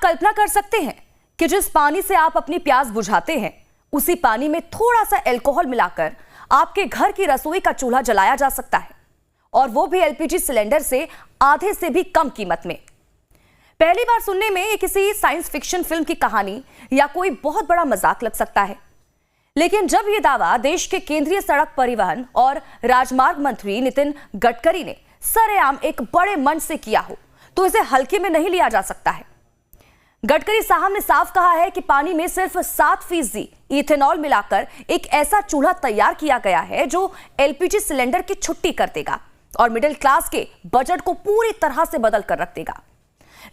कल्पना कर सकते हैं कि जिस पानी से आप अपनी प्यास बुझाते हैं, उसी पानी में थोड़ा सा अल्कोहल मिलाकर आपके घर की रसोई का चूल्हा जलाया जा सकता है, और वो भी एलपीजी सिलेंडर से आधे से भी कम कीमत में। पहली बार सुनने में ये किसी साइंस फिक्शन फिल्म की कहानी या कोई बहुत बड़ा मजाक लग सकता है, लेकिन जब ये दावा देश के केंद्रीय सड़क परिवहन और राजमार्ग मंत्री नितिन गडकरी ने सरेआम एक बड़े मंच से किया हो, तो इसे हल्के में नहीं लिया जा सकता है। गडकरी साहब ने साफ कहा है कि पानी में सिर्फ 7% इथेनॉल मिलाकर एक ऐसा चूल्हा तैयार किया गया है जो एलपीजी सिलेंडर की छुट्टी कर देगा और मिडिल क्लास के बजट को पूरी तरह से बदल कर रख देगा।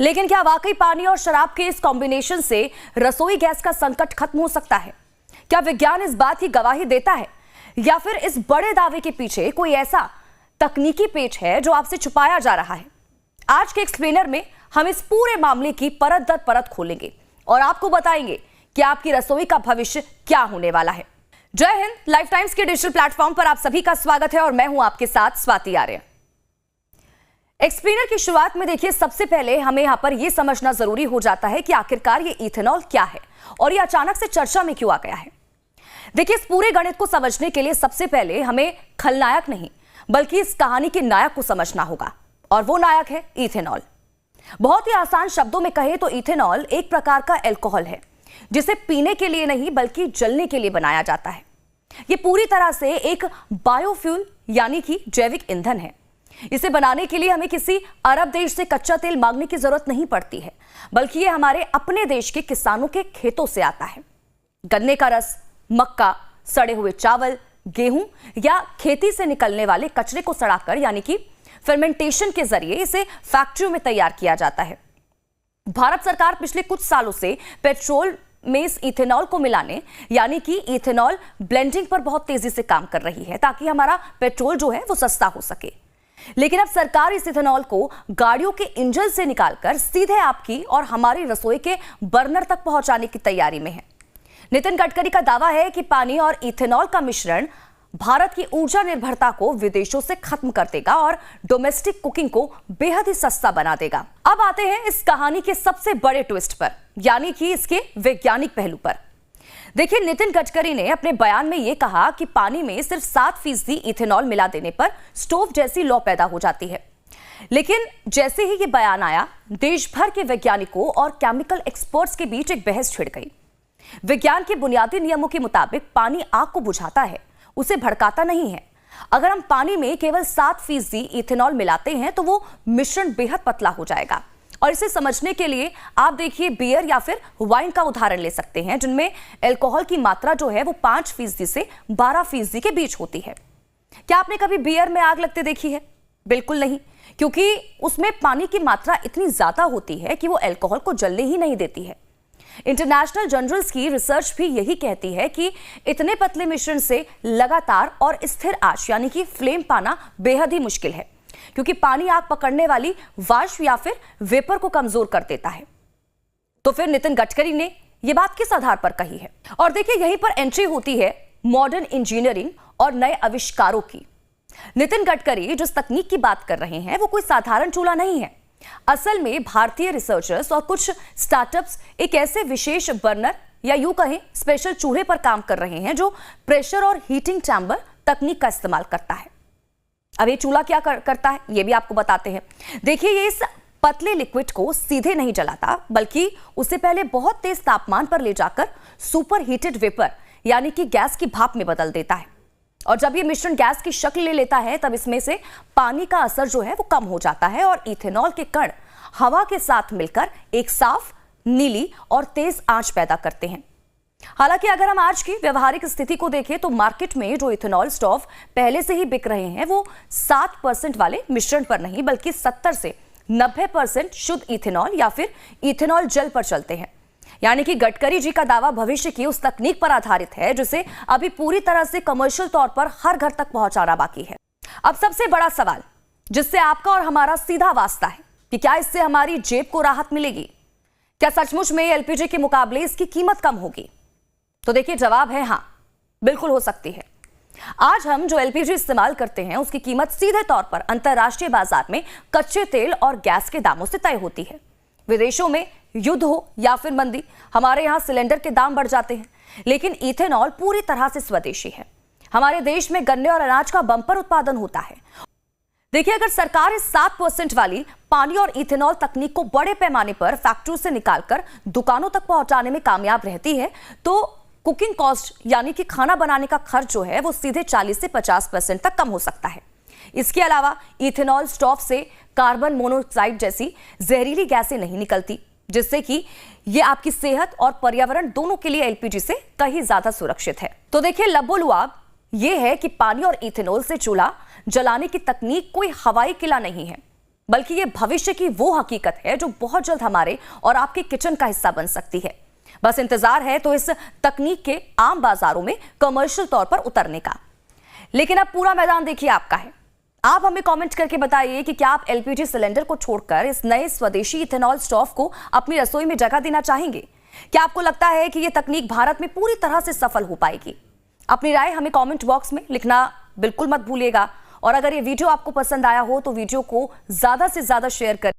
लेकिन क्या वाकई पानी और शराब के इस कॉम्बिनेशन से रसोई गैस का संकट खत्म हो सकता है? क्या विज्ञान इस बात की गवाही देता है, या फिर इस बड़े दावे के पीछे कोई ऐसा तकनीकी पेच है जो आपसे छुपाया जा रहा है? आज के एक्सप्लेनर में हम इस पूरे मामले की परत दर परत खोलेंगे और आपको बताएंगे कि आपकी रसोई का भविष्य क्या होने वाला है। जय हिंद। लाइफ टाइम्स के डिजिटल प्लेटफॉर्म पर आप सभी का स्वागत है और मैं हूं आपके साथ स्वाति आर्य। एक्सप्लेनर की शुरुआत में देखिए, सबसे पहले हमें यहां पर यह समझना जरूरी हो जाता है कि आखिरकार ये इथेनॉल क्या है और ये अचानक से चर्चा में क्यों आ गया है। देखिए, इस पूरे गणित को समझने के लिए सबसे पहले हमें खलनायक नहीं बल्कि इस कहानी के नायक को समझना होगा, और वो नायक है इथेनॉल। बहुत ही आसान शब्दों में कहें तो इथेनॉल एक प्रकार का अल्कोहल है जिसे पीने के लिए नहीं बल्कि जलने के लिए बनाया जाता है। यह पूरी तरह से एक बायोफ्यूल यानी कि जैविक ईंधन है। इसे बनाने के लिए हमें किसी अरब देश से कच्चा तेल मांगने की जरूरत नहीं पड़ती है, बल्कि यह हमारे अपने देश के किसानों के खेतों से आता है। गन्ने का रस, मक्का, सड़े हुए चावल, गेहूं या खेती से निकलने वाले कचरे को सड़ाकर यानी कि फर्मेंटेशन के जरिए इसे फैक्ट्रियों में तैयार किया जाता है। भारत सरकार पिछले कुछ सालों से पेट्रोल में इस इथेनॉल को मिलाने यानी कि इथेनॉल ब्लेंडिंग पर बहुत तेजी से काम कर रही है ताकि हमारा पेट्रोल जो है वो सस्ता हो सके। लेकिन अब सरकार इस इथेनॉल को गाड़ियों के इंजन से निकालकर सीधे आपकी और हमारी रसोई के बर्नर तक पहुंचाने की तैयारी में है। नितिन गडकरी का दावा है कि पानी और इथेनॉल का मिश्रण भारत की ऊर्जा निर्भरता को विदेशों से खत्म कर देगा और डोमेस्टिक कुकिंग को बेहद ही सस्ता बना देगा। अब आते हैं इस कहानी के सबसे बड़े ट्विस्ट पर, यानी कि इसके वैज्ञानिक पहलू पर। देखिए, नितिन गडकरी ने अपने बयान में यह कहा कि पानी में सिर्फ 7% इथेनॉल मिला देने पर स्टोव जैसी लौ पैदा हो जाती है। लेकिन जैसे ही यह बयान आया, देश भर के वैज्ञानिकों और केमिकल एक्सपर्ट्स के बीच एक बहस छिड़ गई। विज्ञान के बुनियादी नियमों के मुताबिक पानी आग को बुझाता है, उसे भड़काता नहीं है। अगर हम पानी में केवल 7% इथेनॉल मिलाते हैं तो वो मिश्रण बेहद पतला हो जाएगा। और इसे समझने के लिए आप देखिए, बियर या फिर वाइन का उदाहरण ले सकते हैं, जिनमें अल्कोहल की मात्रा जो है वो 5% से 12% के बीच होती है। क्या आपने कभी बियर में आग लगते देखी है? बिल्कुल नहीं, क्योंकि उसमें पानी की मात्रा इतनी ज्यादा होती है कि वो अल्कोहल को जलने ही नहीं देती है। इंटरनेशनल जर्नल्स की रिसर्च भी यही कहती है कि इतने पतले मिश्रण से लगातार और स्थिर आंच यानी कि फ्लेम पाना बेहद ही मुश्किल है, क्योंकि पानी आग पकड़ने वाली वाष्प या फिर वेपर को कमजोर कर देता है। तो फिर नितिन गडकरी ने यह बात किस आधार पर कही है? और देखिए, यहीं पर एंट्री होती है मॉडर्न इंजीनियरिंग और नए आविष्कारों की। नितिन गडकरी जिस तकनीक की बात कर रहे हैं वो कोई साधारण चूल्हा नहीं है। असल में भारतीय रिसर्चर्स और कुछ स्टार्टअप्स एक ऐसे विशेष बर्नर या यूं कहें स्पेशल चूल्हे पर काम कर रहे हैं जो प्रेशर और हीटिंग चैम्बर तकनीक का इस्तेमाल करता है। अब ये चूल्हा क्या करता है ये भी आपको बताते हैं। देखिए, ये इस पतले लिक्विड को सीधे नहीं जलाता, बल्कि उसे पहले बहुत तेज तापमान पर ले जाकर सुपर हीटेड वेपर यानी कि गैस की भाप में बदल देता है। और जब ये मिश्रण गैस की शक्ल ले लेता है तब इसमें से पानी का असर जो है वो कम हो जाता है और इथेनॉल के कण हवा के साथ मिलकर एक साफ, नीली और तेज आंच पैदा करते हैं। हालांकि अगर हम आज की व्यवहारिक स्थिति को देखें तो मार्केट में जो इथेनॉल स्टोव पहले से ही बिक रहे हैं वो 7% वाले मिश्रण पर नहीं बल्कि 70 से 90% शुद्ध इथेनॉल या फिर इथेनॉल जेल पर चलते हैं। यानी कि गडकरी जी का दावा भविष्य की उस तकनीक पर आधारित है जिसे अभी पूरी तरह से कमर्शियल तौर पर हर घर तक पहुंचाना बाकी है। अब सबसे बड़ा सवाल जिससे आपका और हमारा सीधा वास्ता है कि क्या इससे हमारी जेब को राहत मिलेगी? क्या सचमुच में एलपीजी के मुकाबले इसकी कीमत कम होगी? तो देखिए, जवाब है हाँ, बिल्कुल हो सकती है। आज हम जो एलपीजी इस्तेमाल करते हैं उसकी कीमत सीधे तौर पर अंतरराष्ट्रीय बाजार में कच्चे तेल और गैस के दामों से तय होती है। विदेशों में युद्ध हो या फिर मंदी, हमारे यहाँ सिलेंडर के दाम बढ़ जाते हैं, लेकिन इथेनॉल पूरी तरह से स्वदेशी है। हमारे देश में गन्ने और अनाज का बम्पर उत्पादन होता है। देखिए, अगर सरकार इस 7% वाली पानी और इथेनॉल तकनीक को बड़े पैमाने पर फैक्ट्रियों से निकालकर दुकानों तक पहुंचाने में कामयाब रहती है तो कुकिंग कॉस्ट यानी कि खाना बनाने का खर्च जो है वो सीधे 40 से 50% तक कम हो सकता है। इसके अलावा इथेनॉल स्टोव से कार्बन मोनोऑक्साइड जैसी जहरीली गैसें नहीं निकलती, जिससे कि ये आपकी सेहत और पर्यावरण दोनों के लिए एलपीजी से कहीं ज्यादा सुरक्षित है। तो देखिए, लबोलुआब ये है कि पानी और इथेनॉल से चूल्हा जलाने की तकनीक कोई हवाई किला नहीं है, बल्कि ये भविष्य की वो हकीकत है जो बहुत जल्द हमारे और आपके किचन का हिस्सा बन सकती है। बस इंतजार है तो इस तकनीक के आम बाजारों में कमर्शियल तौर पर उतरने का। लेकिन अब पूरा मैदान देखिए आपका है। आप हमें कमेंट करके बताइए कि क्या आप एलपीजी सिलेंडर को छोड़कर इस नए स्वदेशी इथेनॉल स्टोव को अपनी रसोई में जगह देना चाहेंगे? क्या आपको लगता है कि यह तकनीक भारत में पूरी तरह से सफल हो पाएगी? अपनी राय हमें कमेंट बॉक्स में लिखना बिल्कुल मत भूलिएगा। और अगर ये वीडियो आपको पसंद आया हो तो वीडियो को ज्यादा से ज्यादा शेयर करें।